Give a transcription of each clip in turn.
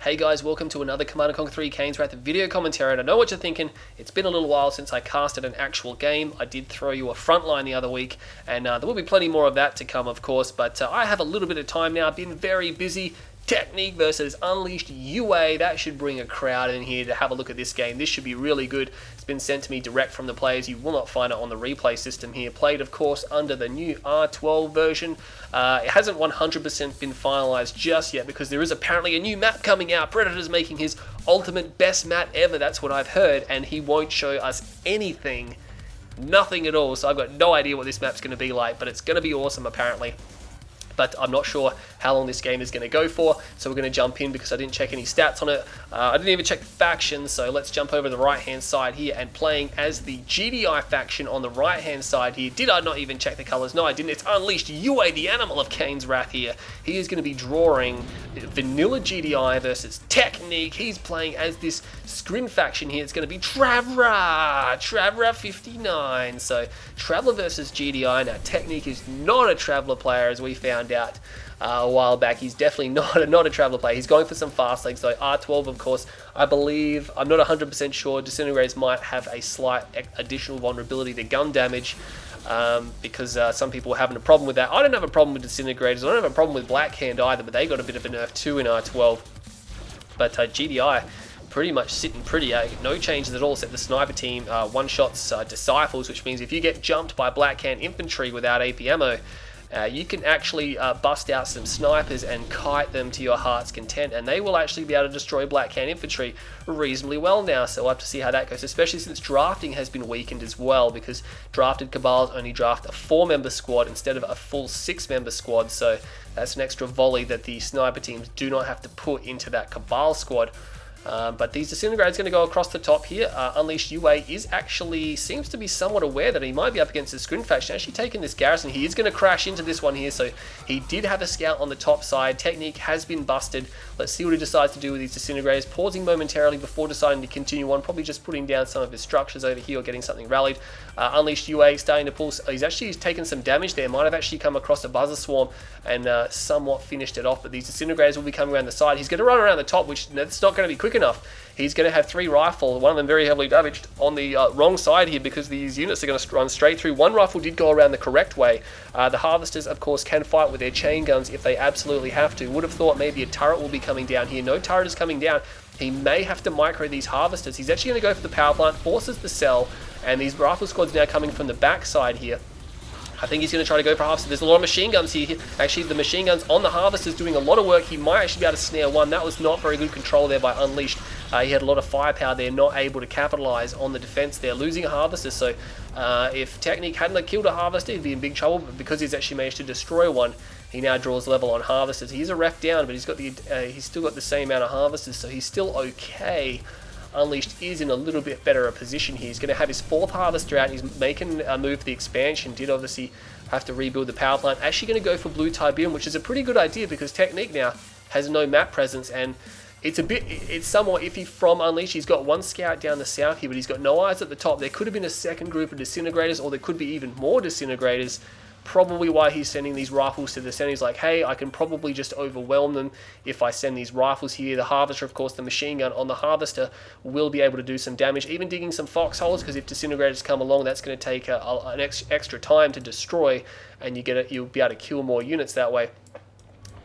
Hey guys, welcome to another Command & Conquer 3 Kane's Wrath video commentary, and I know what you're thinking. It's been a little while since I casted an actual game. I did throw you a frontline the other week, and there will be plenty more of that to come, of course, but I have a little bit of time now. I've been very busy. Technique versus Unleashed UA, that should bring a crowd in here to have a look at this game. This should be really good. It's been sent to me direct from the players. You will not find it on the replay system here. Played, of course, under the new R12 version. It hasn't 100% been finalized just yet because there is apparently a new map coming out. Predator's making his ultimate best map ever, that's what I've heard, and he won't show us anything, nothing at all. So I've got no idea what this map's going to be like, but it's going to be awesome apparently. But I'm not sure how long this game is going to go for, so we're going to jump in because I didn't check any stats on it. I didn't even check the factions, so let's jump over to the right-hand side here, and playing as the GDI faction on the right-hand side here. Did I not even check the colors? No, I didn't. It's Unleashed UA, the animal of Kane's Wrath here. He is going to be drawing vanilla GDI versus Technique. He's playing as this Scrim faction here. It's going to be Traveler 59. So Traveler versus GDI. Now Technique is not a Traveler player, as we found out a while back. He's definitely not a Traveler player. He's going for some fast legs though. R12, of course, I believe, I'm not 100% sure, Disintegrators might have a slight additional vulnerability to gun damage, because some people are having a problem with that. I don't have a problem with Disintegrators. I don't have a problem with Black Hand either, but they got a bit of a nerf too in R12. But GDI pretty much sitting pretty, no changes at all, except the sniper team one-shots Disciples, which means if you get jumped by Black Hand infantry without AP ammo, you can actually bust out some snipers and kite them to your heart's content, and they will actually be able to destroy Black Hand infantry reasonably well now. So we'll have to see how that goes, especially since drafting has been weakened as well, because drafted Cabals only draft a 4-member squad instead of a full 6-member squad. So that's an extra volley that the sniper teams do not have to put into that Cabal squad. But these Disintegrators going to go across the top here. Unleashed UA seems to be somewhat aware that he might be up against the Scrim faction. Actually taking this garrison, he is going to crash into this one here. So he did have a scout on the top side. Technique has been busted. Let's see what he decides to do with these Disintegrators. Pausing momentarily before deciding to continue on. Probably just putting down some of his structures over here or getting something rallied. Unleashed UA starting to pull. He's actually taken some damage there. Might have actually come across a Buzzer Swarm and somewhat finished it off. But these Disintegrators will be coming around the side. He's going to run around the top, which that's not going to be quick enough. He's going to have 3 rifles, one of them very heavily damaged, on the wrong side here because these units are going to run straight through. One rifle did go around the correct way. The Harvesters, of course, can fight with their chain guns if they absolutely have to. Would have thought maybe a turret will be coming down here. No turret is coming down. He may have to micro these Harvesters. He's actually going to go for the power plant, forces the cell, and these rifle squads now coming from the back side here. I think he's going to try to go for Harvester. There's a lot of machine guns here. Actually, the machine guns on the Harvester is doing a lot of work. He might actually be able to snare one. That was not very good control there by Unleashed. He had a lot of firepower there, not able to capitalize on the defense there, losing a Harvester. So if Technique hadn't killed a Harvester, he'd be in big trouble. But because he's actually managed to destroy one, he now draws level on Harvesters. He's a ref down, but he's still got the same amount of Harvesters, so he's still okay. Unleashed is in a little bit better a position here. He's going to have his 4th Harvester out. He's making a move for the expansion. Did obviously have to rebuild the power plant. Actually going to go for Blue Tiberium, which is a pretty good idea because Technique now has no map presence, and it's somewhat iffy from Unleashed. He's got 1 scout down the south here, but he's got no eyes at the top. There could have been a second group of Disintegrators, or there could be even more Disintegrators. Probably why he's sending these rifles to the center. He's like, hey, I can probably just overwhelm them if I send these rifles here. The Harvester, of course, the machine gun on the Harvester will be able to do some damage, even digging some foxholes, because if Disintegrators come along, that's going to take an extra time to destroy, and you'll be able to kill more units that way.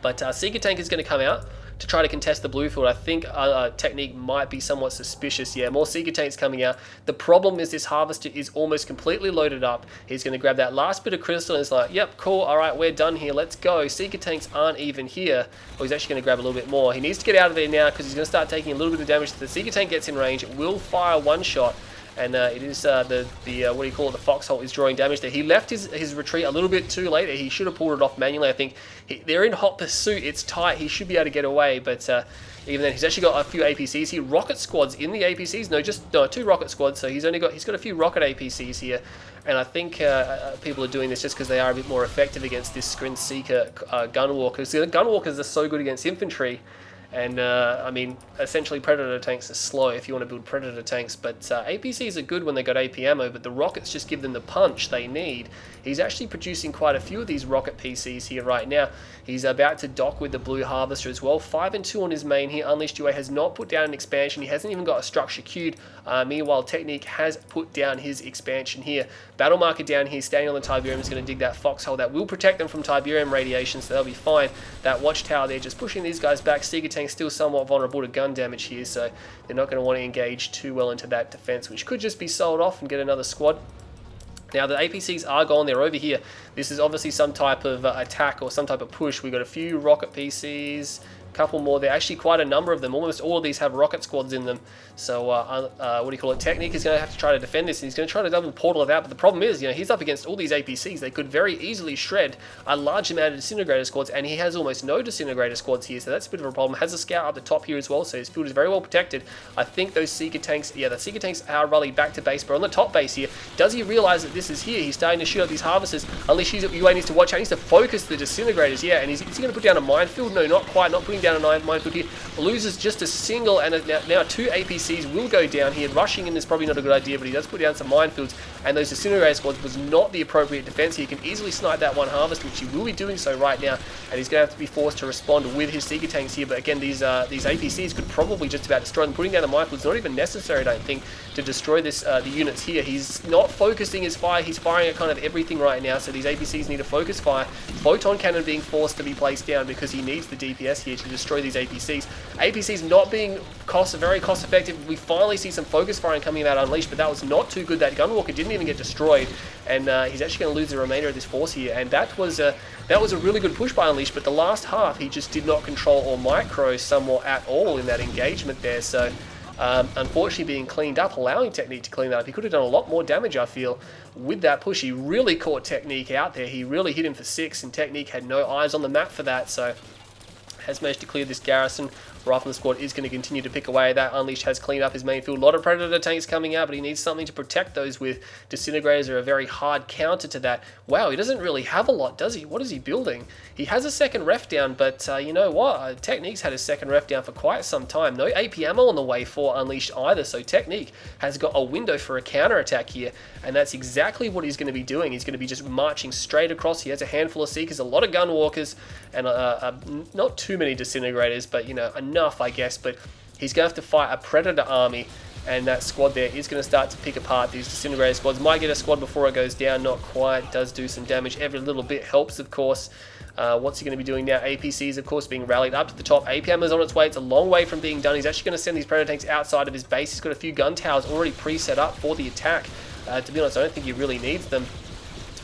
But Seeker Tank is going to come out to try to contest the blue field. I think Technique might be somewhat suspicious. Yeah, more Seeker Tanks coming out. The problem is this Harvester is almost completely loaded up. He's going to grab that last bit of crystal and it's like, yep, cool, alright, we're done here, let's go. Seeker Tanks aren't even here. Well, he's actually going to grab a little bit more. He needs to get out of there now because he's going to start taking a little bit of damage. If the Seeker Tank gets in range, it will fire 1 shot. And it is what do you call it, the foxhole is drawing damage there. He left his retreat a little bit too late. He should have pulled it off manually. I think they're in hot pursuit. It's tight. He should be able to get away, but even then, he's actually got a few APCs here. Rocket squads in the APCs. No, 2 rocket squads. So he's got a few rocket APCs here, and I think people are doing this just because they are a bit more effective against this Scrim Seeker Gunwalkers. The Gunwalkers are so good against infantry. And I mean, essentially Predator tanks are slow if you want to build Predator tanks, but APCs are good when they got AP ammo, but the rockets just give them the punch they need. He's actually producing quite a few of these rocket PCs here right now. He's about to dock with the Blue Harvester as well. 5 and 2 on his main here. Unleashed UA has not put down an expansion. He hasn't even got a structure queued. Meanwhile, Technique has put down his expansion here. Battle marker down here, staying on the Tiberium, is going to dig that foxhole. That will protect them from Tiberium radiation, so they'll be fine. That watchtower there just pushing these guys back. Seeger Tank's still somewhat vulnerable to gun damage here, so they're not going to want to engage too well into that defense, which could just be sold off and get another squad. Now the APCs are gone, they're over here. This is obviously some type of attack or some type of push. We've got a few rocket PCs, a couple more there. Actually quite a number of them. Almost all of these have rocket squads in them. So what do you call it? Technique is going to have to try to defend this, and he's going to try to double portal it out. But the problem is, he's up against all these APCs. They could very easily shred a large amount of disintegrator squads, and he has almost no disintegrator squads here. So that's a bit of a problem. Has a scout up the top here as well, so his field is very well protected. I think those Seeker tanks, the Seeker tanks are rallied back to base, but on the top base here, does he realize that this is here? He's starting to shoot at these harvesters. Unleashed UA needs to watch out. He needs to focus the disintegrators. Yeah, and is he going to put down a minefield? No, not quite. Not putting down a minefield here. Loses just a single, and now 2 APCs will go down here. Rushing in is probably not a good idea, but he does put down some minefields, and those disintegrator squads was not the appropriate defense. He can easily snipe that one harvest, which he will be doing so right now, and he's going to have to be forced to respond with his Seeker tanks here. But again, these APCs could probably just about destroy them. Putting down the minefields not even necessary, I don't think, to destroy this the units here. He's not focusing his fire. He's firing at kind of everything right now, so these APCs need to focus fire. Photon cannon being forced to be placed down because he needs the DPS here to destroy these APCs. APCs not being very cost effective. We finally see some focus firing coming out Unleashed, but that was not too good. That Gunwalker didn't even get destroyed, and he's actually going to lose the remainder of this force here. And that was a really good push by Unleashed, but the last half he just did not control or micro somewhat at all in that engagement there. So unfortunately being cleaned up, allowing Technique to clean that up. He could have done a lot more damage, I feel, with that push. He really caught Technique out there. He really hit him for 6, and Technique had no eyes on the map for that, so has managed to clear this garrison. Rifleman squad is going to continue to pick away. That Unleashed has cleaned up his main field. A lot of Predator tanks coming out, but he needs something to protect those with. Disintegrators are a very hard counter to that. Wow, he doesn't really have a lot, does he? What is he building? He has a second ref down, but you know what? Technique's had a second ref down for quite some time. No AP ammo on the way for Unleashed either, so Technique has got a window for a counter-attack here, and that's exactly what he's going to be doing. He's going to be just marching straight across. He has a handful of Seekers, a lot of Gunwalkers, and not too many Disintegrators, but enough, I guess. But he's going to have to fight a Predator army, and that squad there is going to start to pick apart these Disintegrator squads. Might get a squad before it goes down, not quite. Does do some damage. Every little bit helps, of course. What's he going to be doing now? APCs, of course, being rallied up to the top. APM is on its way. It's a long way from being done. He's actually going to send these Predator tanks outside of his base. He's got a few gun towers already pre-set up for the attack. To be honest, I don't think he really needs them.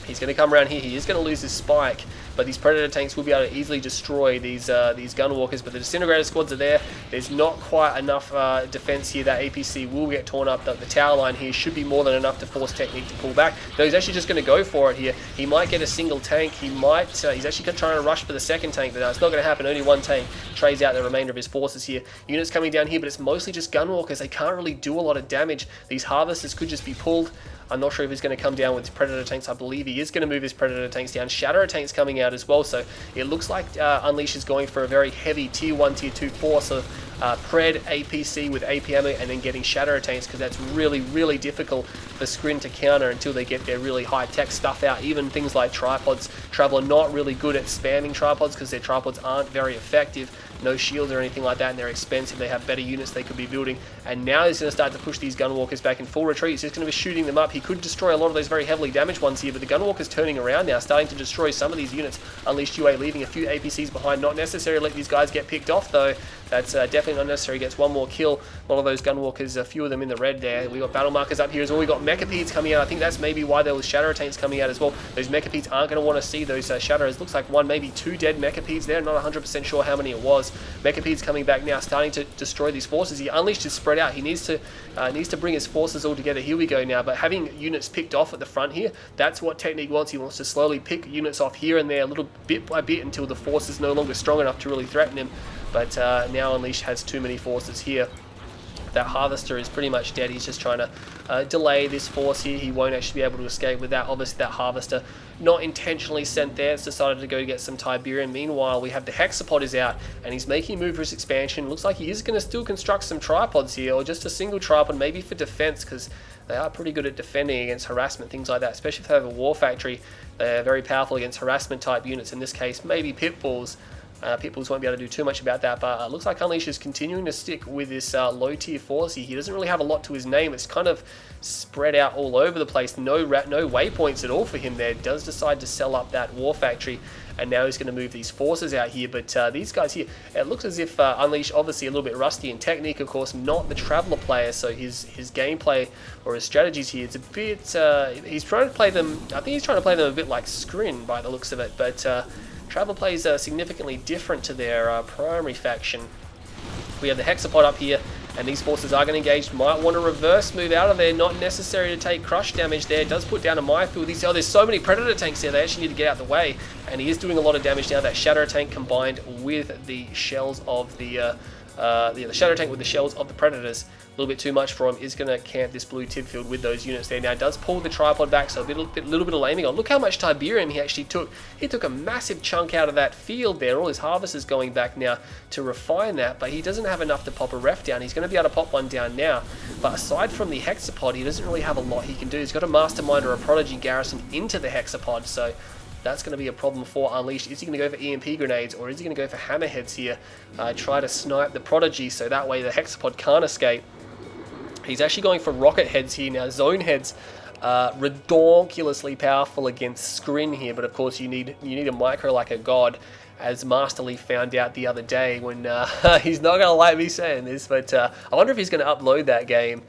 He's going to come around here. He is going to lose his spike, but these Predator tanks will be able to easily destroy these Gunwalkers. But the Disintegrator squads are there. There's not quite enough defense here. That APC will get torn up. The tower line here should be more than enough to force Technique to pull back. No, he's actually just going to go for it here. He might get a single tank. He might. He's actually trying to rush for the second tank, but no, it's not going to happen. Only one tank trades out the remainder of his forces here. Units coming down here, but it's mostly just Gunwalkers. They can't really do a lot of damage. These Harvesters could just be pulled. I'm not sure if he's going to come down with his Predator tanks. I believe he is going to move his Predator tanks down. Shatterer tanks coming out as well, so it looks like Unleash is going for a very heavy Tier 1, Tier 2 force of Pred, APC with AP ammo, and then getting Shatterer tanks, because that's really, really difficult for Scrin to counter until they get their really high-tech stuff out. Even things like tripods. Travel are not really good at spamming tripods because their tripods aren't very effective. No shields or anything like that, and they're expensive. They have better units they could be building. And now he's going to start to push these Gunwalkers back in full retreat. He's just going to be shooting them up. He could destroy a lot of those very heavily damaged ones here, but the Gunwalker's turning around now, starting to destroy some of these units. Unleashed UA leaving a few APCs behind. Not necessary to let these guys get picked off, though. That's definitely not necessary. Gets one more kill. A lot of those Gunwalkers, a few of them in the red there. We got battle markers up here as well. We got Mechapedes coming out. I think that's maybe why there was Shatterer tanks coming out as well. Those Mechapedes aren't going to want to see those Shatterers. Looks like one, maybe two dead Mechapedes there. Not 100% sure how many it was. Mechapedes coming back now, starting to destroy these forces. He Unleashed is spread out. He needs to bring his forces all together. Here we go now. But having units picked off at the front here, that's what Technique wants. He wants to slowly pick units off here and there, a little bit by bit, until the force is no longer strong enough to really threaten him. But now Unleashed has too many forces here. That Harvester is pretty much dead. He's just trying to delay this force here. He won't actually be able to escape with that. Obviously, that Harvester not intentionally sent there. It's decided to go get some Tiberium. Meanwhile, we have the Hexapod is out, and he's making a move for his expansion. Looks like he is going to still construct some tripods here, or just a single tripod, maybe for defense, because they are pretty good at defending against harassment, things like that. Especially if they have a War Factory, they're very powerful against harassment type units. In this case, maybe Pitbulls. Pitbulls won't be able to do too much about that, but looks like Unleash is continuing to stick with this low tier force. He doesn't really have a lot to his name. It's kind of spread out all over the place. No waypoints at all for him there. Does decide to sell up that War Factory, and now he's going to move these forces out here. But these guys here, it looks as if Unleash obviously a little bit rusty in technique, of course, not the Traveler player, so his gameplay or his strategies here, it's a bit, he's trying to play them, I think he's trying to play them a bit like Scrin by the looks of it, but Traveler plays significantly different to their primary faction. We have the Hexapod up here, and these forces are going to engage. Might want to reverse move out of there. Not necessary to take crush damage there. Does put down a minefield. Oh, there's so many Predator tanks there. They actually need to get out of the way, and he is doing a lot of damage now. That Shadow tank combined with the shells of the Shadow tank with the shells of the Predators. A little bit too much for him. Is going to camp this blue tip field with those units there. Now does pull the tripod back, so a little bit of laming on. Look how much Tiberium he actually took. He took a massive chunk out of that field there. All his harvesters going back now to refine that, but he doesn't have enough to pop a ref down. He's going to be able to pop one down now, but aside from the Hexapod, he doesn't really have a lot he can do. He's got a Mastermind or a Prodigy garrison into the Hexapod, so that's going to be a problem for Unleashed. Is he going to go for EMP grenades, or is he going to go for hammerheads here? Try to snipe the Prodigy, so that way the Hexapod can't escape. He's actually going for rocket heads here now. Zone heads, ridiculously powerful against Scrin here, but of course you need a micro like a god, as Masterly found out the other day when he's not going to like me saying this, but I wonder if he's going to upload that game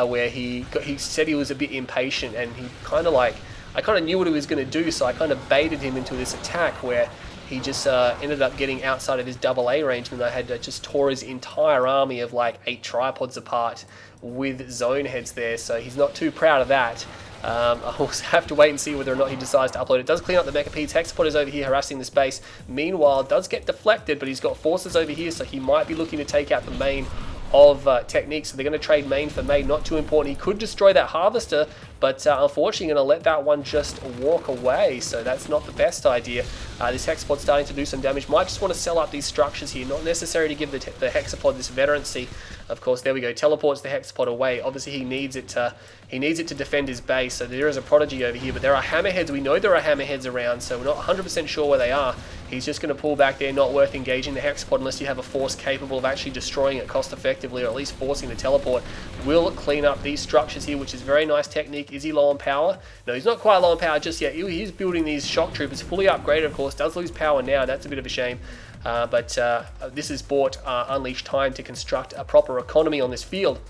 where he said he was a bit impatient, and he kind of like, I kind of knew what he was going to do, so I kind of baited him into this attack where he just ended up getting outside of his AA range, and I had to just tore his entire army of like 8 tripods apart with zone heads there, so he's not too proud of that. I'll have to wait and see whether or not he decides to upload it. Does clean up the Mechapeds. Hexapod is over here harassing this base. Meanwhile, does get deflected, but he's got forces over here, so he might be looking to take out the main of Technique, so they're going to trade main for main. Not too important. He could destroy that Harvester, but unfortunately going to let that one just walk away, so that's not the best idea. This Hexapod starting to do some damage. Might just want to sell up these structures here. Not necessary to give the Hexapod this veterancy. Of course, there we go. Teleports the Hexapod away. Obviously, he needs it to defend his base. So there is a Prodigy over here, but there are Hammerheads. We know there are Hammerheads around, so we're not 100% sure where they are. He's just going to pull back there. Not worth engaging the Hexapod unless you have a force capable of actually destroying it cost effectively, or at least forcing the teleport. Will clean up these structures here, which is very nice technique. Is he low on power? No, he's not quite low on power just yet. He's building these shock troopers fully upgraded, of course. Does lose power now. That's a bit of a shame. But this has bought Unleashed time to construct a proper economy on this field.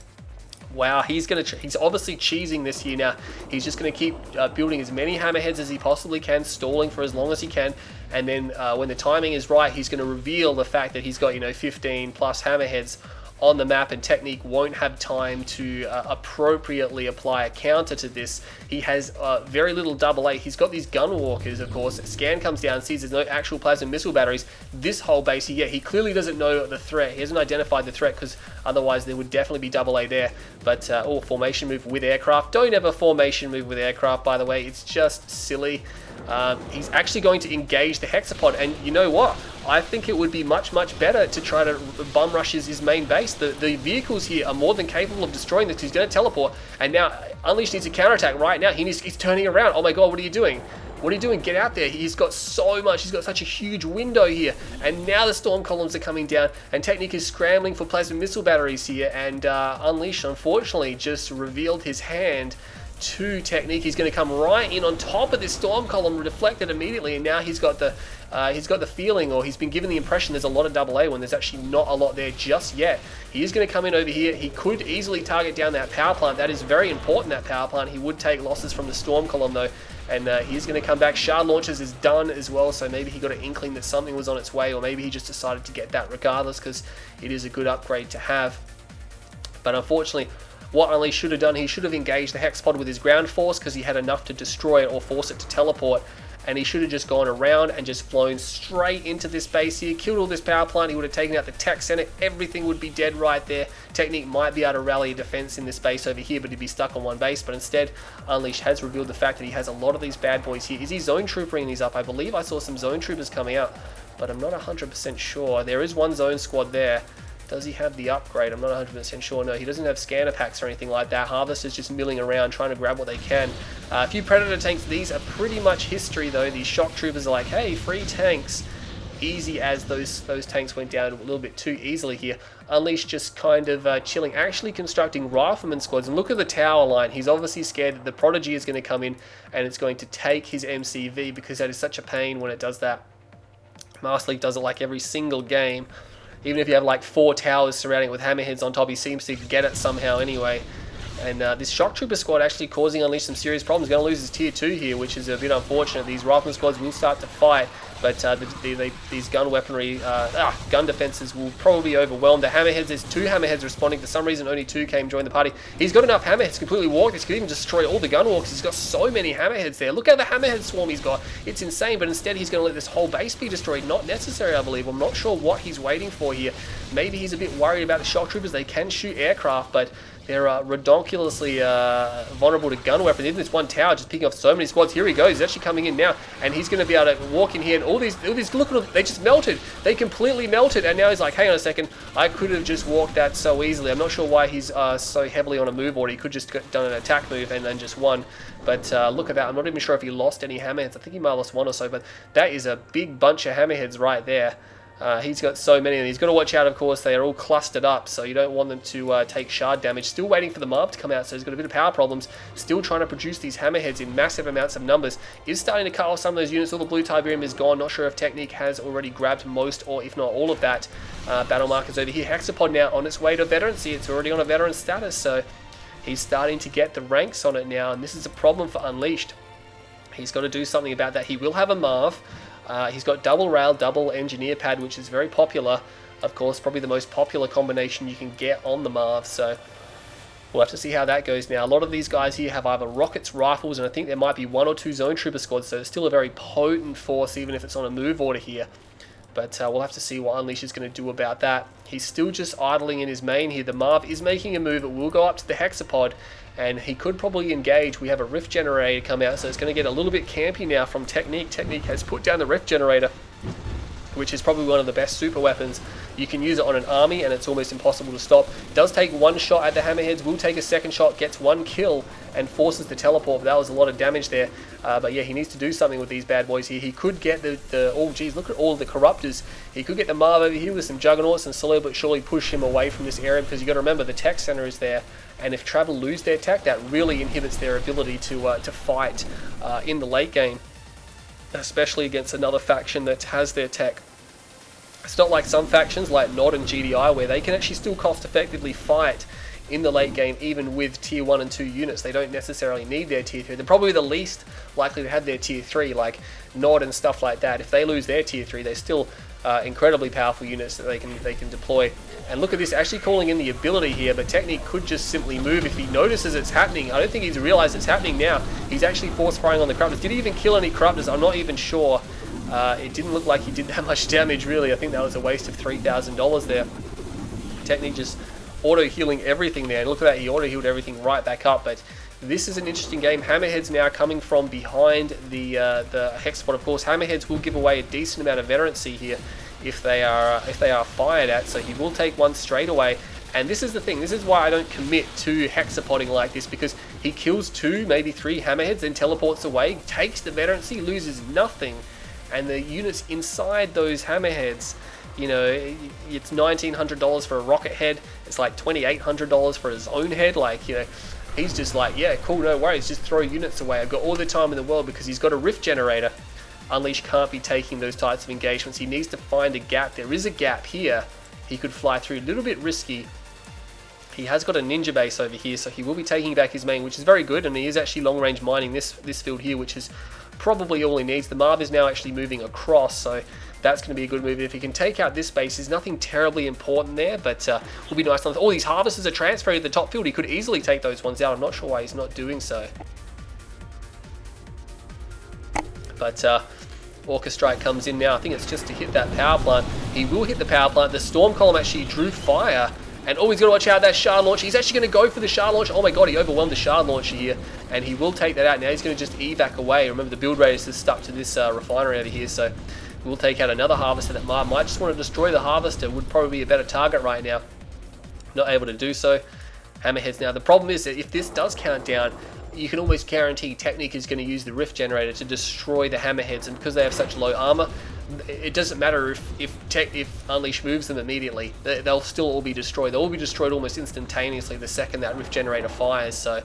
Wow, he's obviously cheesing this here now. He's just going to keep building as many hammerheads as he possibly can, stalling for as long as he can, and then when the timing is right, he's going to reveal the fact that he's got 15 plus hammerheads on the map, and Technique won't have time to appropriately apply a counter to this. He has very little AA. He's got these gun walkers, of course. Scan comes down, sees there's no actual plasma missile batteries. This whole base here, he clearly doesn't know the threat. He hasn't identified the threat, because otherwise there would definitely be AA there. But formation move with aircraft. Don't ever formation move with aircraft, by the way. It's just silly. He's actually going to engage the Hexapod, and you know what? I think it would be much better to try to bum rush his main base. The vehicles here are more than capable of destroying this. He's going to teleport, and now Unleashed needs a counterattack right now. He's turning around. Oh my god, what are you doing? What are you doing? Get out there. He's got so much. He's got such a huge window here. And now the storm columns are coming down, and Technique is scrambling for plasma missile batteries here, and Unleashed, unfortunately, just revealed his hand to Technique. He's going to come right in on top of this storm column, deflected immediately, and now he's got the feeling, or he's been given the impression, there's a lot of AA when there's actually not a lot there just yet. He is going to come in over here. He could easily target down that power plant. That is very important, that power plant. He would take losses from the storm column though, and he's going to come back. Shard launches is done as well, so maybe he got an inkling that something was on its way, or maybe he just decided to get that regardless, because it is a good upgrade to have. But unfortunately, what Unleashed should have done, he should have engaged the Hexapod with his ground force, because he had enough to destroy it or force it to teleport. and he should have just gone around and just flown straight into this base here, killed all this power plant. He would have taken out the tech center. Everything would be dead right there. Technique might be able to rally a defense in this base over here, but he'd be stuck on one base. But instead, Unleashed has revealed the fact that he has a lot of these bad boys here. Is he zone troopering these up? I believe I saw some zone troopers coming out, but I'm not 100% sure. There is one zone squad there. Does he have the upgrade? I'm not 100% sure. No, he doesn't have scanner packs or anything like that. Harvest is just milling around, trying to grab what they can. A few Predator tanks. These are pretty much history, though. These shock troopers are like, hey, free tanks. Easy as those tanks went down a little bit too easily here. Unleashed just kind of chilling, actually constructing rifleman squads. And look at the tower line. He's obviously scared that the Prodigy is going to come in and it's going to take his MCV, because that is such a pain when it does that. Master League does it like every single game. Even if you have like 4 towers surrounding it with hammerheads on top, he seems to get it somehow anyway. And this shock trooper squad actually causing Unleashed some serious problems. Going to lose his tier 2 here, which is a bit unfortunate. These rifleman squads will start to fight, but these gun weaponry, gun defenses will probably be overwhelmed. The hammerheads, there's 2 hammerheads responding. For some reason, only 2 came join the party. He's got enough hammerheads to completely walk this. Could even destroy all the gun walkers. He's got so many hammerheads there. Look at the hammerhead swarm he's got. It's insane, but instead he's going to let this whole base be destroyed. Not necessary, I believe. I'm not sure what he's waiting for here. Maybe he's a bit worried about the shock troopers. They can shoot aircraft, but they're redonkulously vulnerable to gun weapons. Even this one tower just picking off so many squads. Here he goes. He's actually coming in now, and he's going to be able to walk in here. And all these look at them. They just melted. They completely melted. And now he's like, hang on a second. I could have just walked that so easily. I'm not sure why he's so heavily on a move order. He could just done an attack move and then just won. But look at that. I'm not even sure if he lost any hammerheads. I think he might have lost 1 or so. But that is a big bunch of hammerheads right there. He's got so many, and he's got to watch out, of course. They are all clustered up, so you don't want them to take shard damage. Still waiting for the Marv to come out, so he's got a bit of power problems. Still trying to produce these hammerheads in massive amounts of numbers. Is starting to cut off some of those units. All the blue Tiberium is gone. Not sure if Technique has already grabbed most, or if not all of that. Battle markers over here. Hexapod now on its way to veterancy. It's already on a veteran status, so he's starting to get the ranks on it now, and this is a problem for Unleashed. He's got to do something about that. He will have a Marv. He's got double rail, double engineer pad, which is very popular. Of course, probably the most popular combination you can get on the Marv, so we'll have to see how that goes now. A lot of these guys here have either rockets, rifles, and I think there might be 1 or 2 zone trooper squads, so it's still a very potent force, even if it's on a move order here. But we'll have to see what Unleash is going to do about that. He's still just idling in his main here. The Marv is making a move. It will go up to the Hexapod, and he could probably engage. We have a rift generator come out, so it's going to get a little bit campy now from Technique. Technique has put down the rift generator, which is probably one of the best super weapons. You can use it on an army, and it's almost impossible to stop. Does take 1 shot at the hammerheads, will take a 2nd shot, gets 1 kill, and forces the teleport. But that was a lot of damage there. But yeah, he needs to do something with these bad boys here. He could get oh geez, look at all the corruptors. He could get the Marv over here with some juggernauts and slowly but surely push him away from this area, because you got to remember the tech center is there. And if Travel lose their tech, that really inhibits their ability to fight in the late game, especially against another faction that has their tech. It's not like some factions like Nod and GDI, where they can actually still cost effectively fight in the late game, even with tier 1 and 2 units. They don't necessarily need their tier 3. They're probably the least likely to have their tier 3, like Nod and stuff like that. If they lose their tier 3, they're still incredibly powerful units that they can deploy. And look at this, actually calling in the ability here, but Technique could just simply move if he notices it's happening. I don't think he's realized it's happening now. He's actually force firing on the Corruptors. Did he even kill any Corruptors? I'm not even sure. It didn't look like he did that much damage, really. I think that was a waste of $3,000 there. Technique just auto-healing everything there. And look at that, he auto-healed everything right back up. But this is an interesting game. Hammerheads now coming from behind the Hexapod. Of course, Hammerheads will give away a decent amount of veterancy here if they are fired at. So he will take 1 straight away. And this is the thing. This is why I don't commit to hexapodding like this, because he kills 2, maybe 3 Hammerheads, then teleports away, takes the veterancy, loses nothing. And the units inside those hammerheads, you know, it's $1,900 for a rocket head. It's like $2,800 for his own head. Like, you know, he's just like, yeah, cool, no worries, just throw units away. I've got all the time in the world, because he's got a rift generator. Unleash can't be taking those types of engagements. He needs to find a gap. There is a gap here. He could fly through. A little bit risky. He has got a ninja base over here, so he will be taking back his main, which is very good. And he is actually long range mining this field here, which is probably all he needs. The Marv is now actually moving across, so that's going to be a good move. If he can take out this base, there's nothing terribly important there, but will be nice. All these harvesters are transferring to the top field. He could easily take those ones out. I'm not sure why he's not doing so. But Orca Strike comes in now. I think it's just to hit that power plant. He will hit the power plant. The Storm Column actually drew fire. And oh, he's got to watch out that Shard Launcher. He's actually going to go for the Shard Launcher. Oh my god, he overwhelmed the Shard Launcher here. And he will take that out. Now he's going to just evac away. Remember, the build radius is stuck to this refinery over here. So we'll take out another Harvester that might just want to destroy the Harvester. Would probably be a better target right now. Not able to do so. Hammerheads now. The problem is that if this does count down, you can almost guarantee Technique is going to use the Rift Generator to destroy the Hammerheads. And because they have such low armor, it doesn't matter if Unleash moves them immediately. They'll still all be destroyed. They'll all be destroyed almost instantaneously the second that Rift Generator fires. So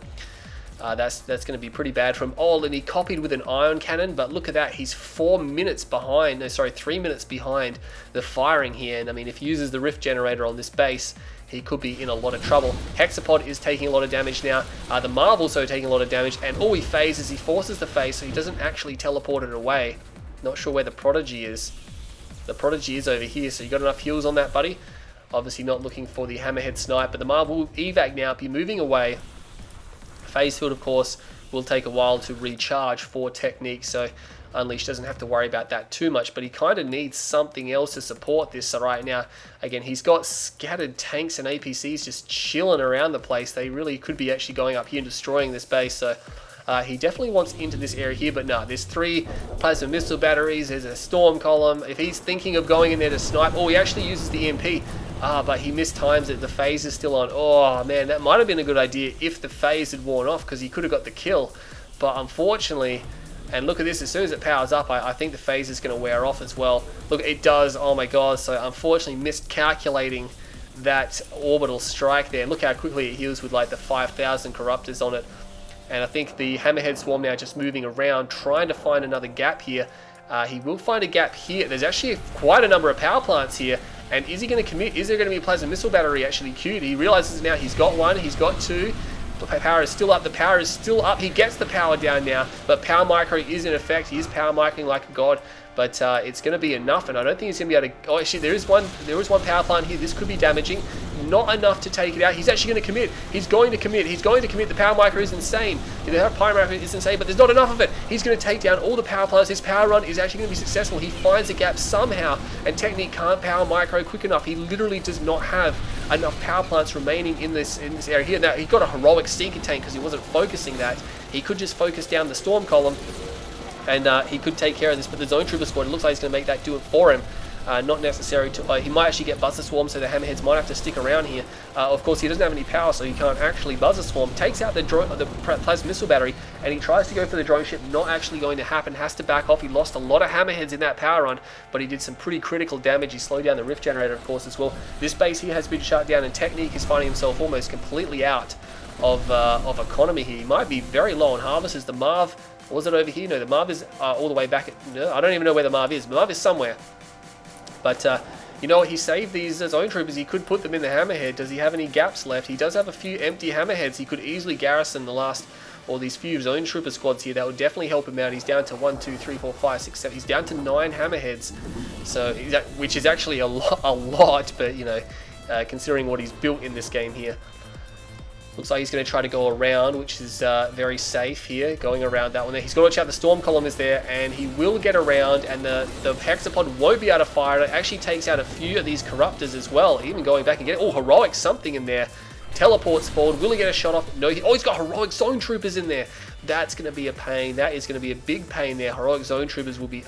that's going to be pretty bad for him. Oh, and he copied with an Ion Cannon, but look at that. He's 4 minutes behind. No, sorry, 3 minutes behind the firing here. And I mean, if he uses the Rift Generator on this base, he could be in a lot of trouble. Hexapod is taking a lot of damage now. The Marv also taking a lot of damage. And all he phases, he forces the phase, so he doesn't actually teleport it away. Not sure where the Prodigy is. The Prodigy is over here, so you got enough heals on that, buddy. Obviously not looking for the Hammerhead Snipe, but the Marv will evac now, be moving away. Phase Field, of course, will take a while to recharge for Technique, so Unleash doesn't have to worry about that too much, but he kind of needs something else to support this. So right now, again, he's got scattered tanks and APCs just chilling around the place. They really could be actually going up here and destroying this base, so he definitely wants into this area here, but no, there's 3 plasma missile batteries, there's a storm column. If he's thinking of going in there to snipe, oh, he actually uses the EMP, but he mistimes it. The phase is still on. Oh man, that might have been a good idea if the phase had worn off, because he could have got the kill, but unfortunately, and look at this, as soon as it powers up, I think the phase is going to wear off as well. Look, it does. Oh my god, so unfortunately miscalculating that orbital strike there. Look how quickly it heals with like the 5,000 corruptors on it. And I think the Hammerhead Swarm now just moving around, trying to find another gap here. He will find a gap here. There's actually quite a number of power plants here. And is he going to commit? Is there going to be a Plasma Missile Battery actually queued? He realizes now he's got one, he's got 2. The power is still up, the power is still up. He gets the power down now, but Power Micro is in effect. He is power microing like a god, but it's going to be enough, and I don't think he's going to be able to... Oh, actually, there is one power plant here. This could be damaging. Not enough to take it out. He's actually going to commit. He's going to commit. He's going to commit. The Power Micro is insane. The Power Micro is insane, but there's not enough of it. He's going to take down all the power plants. His power run is actually going to be successful. He finds a gap somehow, and Technique can't Power Micro quick enough. He literally does not have enough power plants remaining in this area here. Now, he got a heroic Stinker Tank because he wasn't focusing that. He could just focus down the Storm Column, and he could take care of this, but the Zone Trooper Squad, it looks like he's going to make that do it for him. Not necessary to... he might actually get Buzzer Swarm, so the Hammerheads might have to stick around here. Of course, he doesn't have any power, so he can't actually Buzzer Swarm. Takes out the Plasma Missile Battery, and he tries to go for the drone ship. Not actually going to happen. Has to back off. He lost a lot of Hammerheads in that power run, but he did some pretty critical damage. He slowed down the Rift Generator, of course, as well. This base here has been shut down, and Technique is finding himself almost completely out of economy here. He might be very low on harvesters. The Marv... Was it over here? No, the Marv is all the way back at... No, I don't even know where the Marv is. The Marv is somewhere. But, you know what? He saved these Zone Troopers. He could put them in the Hammerhead. Does he have any gaps left? He does have a few empty Hammerheads. He could easily garrison the last... Or these few Zone Trooper squads here. That would definitely help him out. He's down to 1, 2, 3, 4, 5, 6, 7. He's down to 9 Hammerheads. So, which is actually a lot. But, you know, considering what he's built in this game here. Looks like he's going to try to go around, which is very safe here, going around that one there. He's got to watch out, the Storm Column is there, and he will get around, and the Hexapod won't be able to fire it. It actually takes out a few of these Corruptors as well, even going back and getting... Oh, Heroic something in there. Teleports forward. Will he get a shot off? No. Oh, he's got Heroic Zone Troopers in there. That's going to be a pain. That is going to be a big pain there. Heroic Zone Troopers will be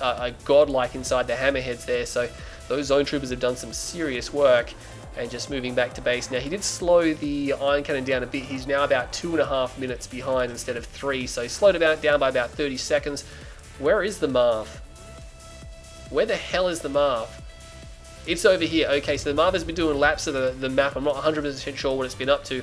godlike inside the Hammerheads there, so those Zone Troopers have done some serious work. And just moving back to base. Now, he did slow the Ion Cannon down a bit. He's now about 2.5 minutes behind instead of 3. So he slowed it down by about 30 seconds. Where is the Marv? Where the hell is the Marv? It's over here. Okay, so the Marv has been doing laps of the map. I'm not 100% sure what it's been up to.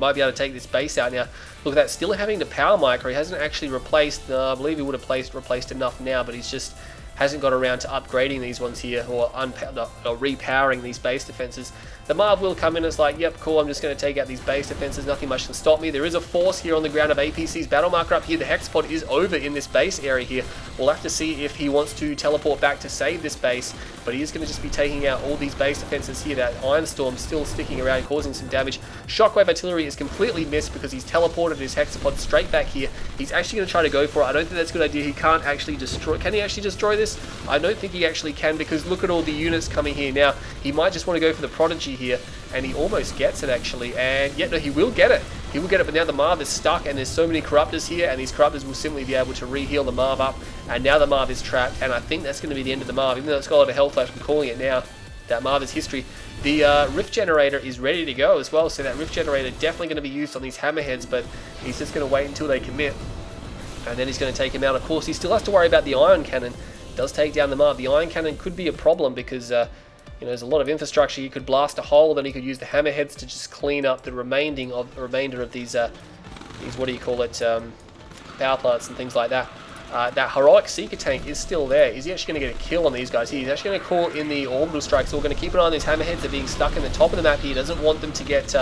Might be able to take this base out now. Look at that, still having the Power Micro. He hasn't actually replaced... I believe he would have replaced enough now, but he's just... hasn't got around to upgrading these ones here or repowering these base defenses. the Marv will come in. It's like, yep, cool, I'm just going to take out these base defenses. Nothing much can stop me. There is a force here on the ground of APC's battle marker up here. The Hexapod is over in this base area here. We'll have to see if he wants to teleport back to save this base, but he is going to just be taking out all these base defenses here. That Iron Storm still sticking around, causing some damage. Shockwave Artillery is completely missed because he's teleported his Hexapod straight back here. He's actually going to try to go for it. I don't think that's a good idea. He can't actually destroy. Can he actually destroy this? I don't think he actually can, because look at all the units coming here now. He might just want to go for the Prodigy here, and he almost gets it actually. And yeah, no, he will get it. He will get it, but now the Marv is stuck, and there's so many Corruptors here, and these Corruptors will simply be able to re-heal the Marv up. And now the Marv is trapped, and I think that's going to be the end of the Marv. Even though it's got a lot of health left, I'm calling it now. That Marv is history. The Rift Generator is ready to go as well, so that Rift Generator definitely going to be used on these Hammerheads, but he's just going to wait until they commit, and then he's going to take him out. Of course, he still has to worry about the Iron Cannon. It does take down the Marv. The Iron Cannon could be a problem because you know, there's a lot of infrastructure. He could blast a hole, then he could use the Hammerheads to just clean up the remainder of these what do you call it, power plants and things like that. That heroic Seeker tank is still there. Is he actually going to get a kill on these guys here? He's actually going to call in the orbital strike, so we're going to keep an eye on these Hammerheads. They're being stuck in the top of the map here. He doesn't want them to get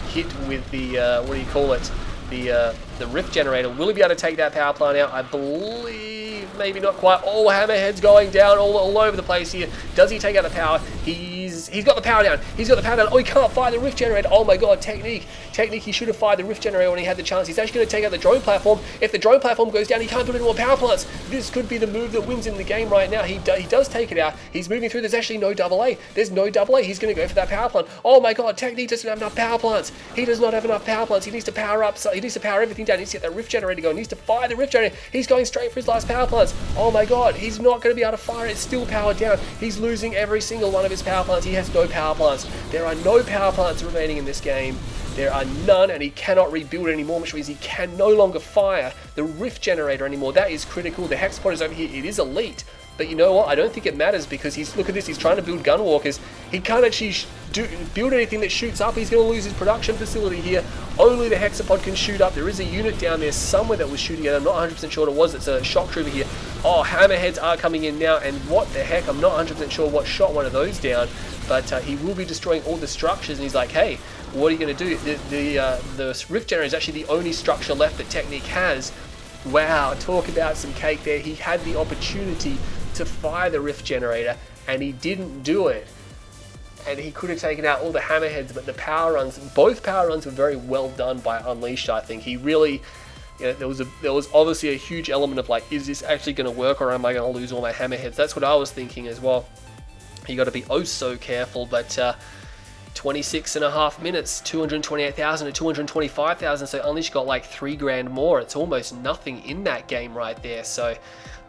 hit with the, what do you call it, the Rift Generator. Will he be able to take that power plant out? I believe maybe not quite. All Hammerheads going down all over the place here. Does he take out the power? He's got the power down. He's got the power down. Oh, he can't fire the Rift Generator. Oh my god, technique. He should have fired the Rift Generator when he had the chance. He's actually going to take out the drone platform. If the drone platform goes down, he can't put any more power plants. This could be the move that wins in the game right now. He does take it out. He's moving through. There's actually no AA. There's no AA. He's going to go for that power plant. Oh my god, Technique doesn't have enough power plants. He does not have enough power plants. He needs to power up. So he needs to power everything down. He needs to get that Rift Generator going. He needs to fire the Rift Generator. He's going straight for his last power plants. Oh my god, he's not going to be able to fire it. It's still powered down. He's losing every single one of his power plants. He has no power plants. There are no power plants remaining in this game. There are none, and he cannot rebuild anymore, which means he can no longer fire the Rift Generator anymore. That is critical. The Hexapod is over here. It is elite, but you know what? I don't think it matters because look at this. He's trying to build Gunwalkers. He can't actually build anything that shoots up. He's going to lose his production facility here. Only the Hexapod can shoot up. There is a unit down there somewhere that was shooting at. I'm not 100% sure what it was. It's a shock trooper here. Oh, Hammerheads are coming in now, and what the heck? I'm not 100% sure what shot one of those down, but he will be destroying all the structures, and he's like, hey, what are you going to do? The Rift Generator is actually the only structure left that Technique has. Wow, talk about some cake there. He had the opportunity to fire the Rift Generator, and he didn't do it. And he could have taken out all the Hammerheads, but the power runs, both power runs were very well done by Unleashed, I think. He really, you know, there was obviously a huge element of like, is this actually going to work, or am I going to lose all my Hammerheads? That's what I was thinking as well. You got to be oh so careful, but 26.5 minutes, 228,000 to 225,000. So Unleashed got like 3 grand more. It's almost nothing in that game right there. So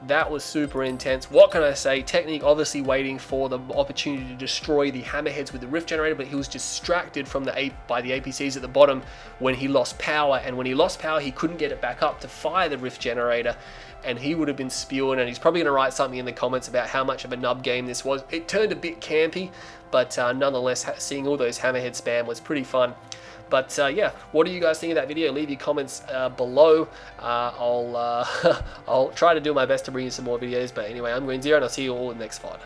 that was super intense. What can I say? Technique obviously waiting for the opportunity to destroy the Hammerheads with the Rift Generator, but he was distracted from by the APCs at the bottom when he lost power. And when he lost power, he couldn't get it back up to fire the Rift Generator, and he would have been spewing. And he's probably going to write something in the comments about how much of a nub game this was. It turned a bit campy, but nonetheless, seeing all those Hammerhead spam was pretty fun. But yeah, what do you guys think of that video? Leave your comments below. I'll try to do my best to bring you some more videos. But anyway, I'm Green Zero, and I'll see you all in the next fight.